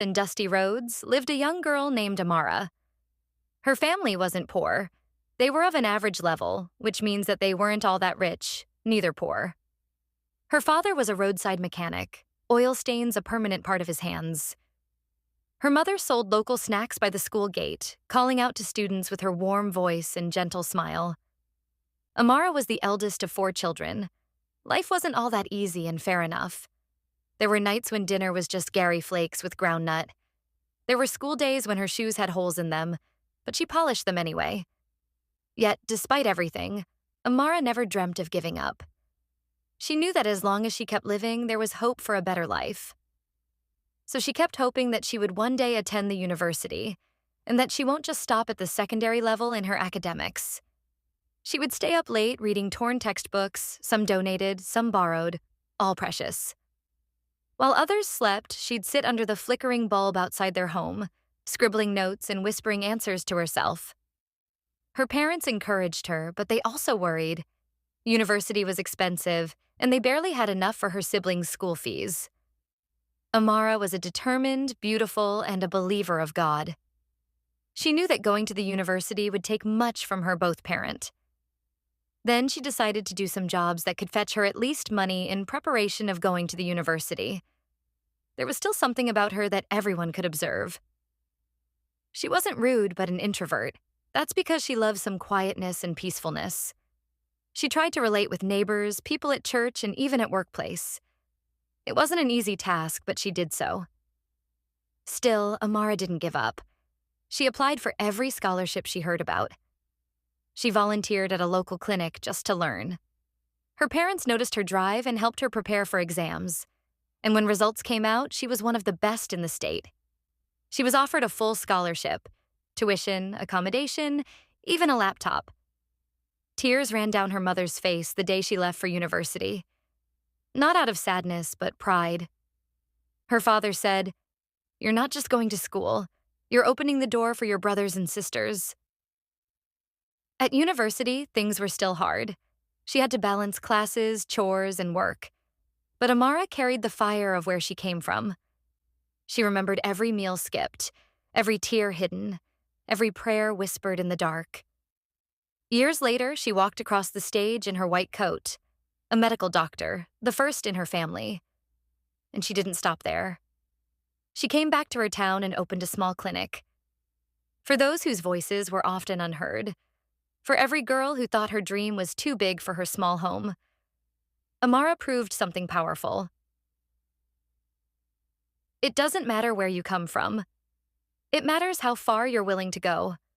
and dusty roads lived a young girl named Amara. Her family wasn't poor. They were of an average level, which means that they weren't all that rich, neither poor. Her father was a roadside mechanic, oil stains a permanent part of his hands. Her mother sold local snacks by the school gate, calling out to students with her warm voice and gentle smile. Amara was the eldest of 4 children. Life wasn't all that easy and fair enough. There were nights when dinner was just Gary flakes with groundnut. There were school days when her shoes had holes in them, but she polished them anyway. Yet, despite everything, Amara never dreamt of giving up. She knew that as long as she kept living, there was hope for a better life. So she kept hoping that she would one day attend the university, and that she won't just stop at the secondary level in her academics. She would stay up late reading torn textbooks, some donated, some borrowed, all precious. While others slept, she'd sit under the flickering bulb outside their home, scribbling notes and whispering answers to herself. Her parents encouraged her, but they also worried. University was expensive, and they barely had enough for her siblings' school fees. Amara was a determined, beautiful, and a believer of God. She knew that going to the university would take much from her both parent. Then she decided to do some jobs that could fetch her at least money in preparation of going to the university. There was still something about her that everyone could observe. She wasn't rude, but an introvert. That's because she loved some quietness and peacefulness. She tried to relate with neighbors, people at church, and even at workplace. It wasn't an easy task, but she did so. Still, Amara didn't give up. She applied for every scholarship she heard about. She volunteered at a local clinic just to learn. Her parents noticed her drive and helped her prepare for exams. And when results came out, she was one of the best in the state. She was offered a full scholarship, tuition, accommodation, even a laptop. Tears ran down her mother's face the day she left for university. Not out of sadness, but pride. Her father said, "You're not just going to school. You're opening the door for your brothers and sisters." At university, things were still hard. She had to balance classes, chores, and work. But Amara carried the fire of where she came from. She remembered every meal skipped, every tear hidden, every prayer whispered in the dark. Years later, she walked across the stage in her white coat, a medical doctor, the first in her family. And she didn't stop there. She came back to her town and opened a small clinic. For those whose voices were often unheard, for every girl who thought her dream was too big for her small home, Amara proved something powerful. It doesn't matter where you come from. It matters how far you're willing to go.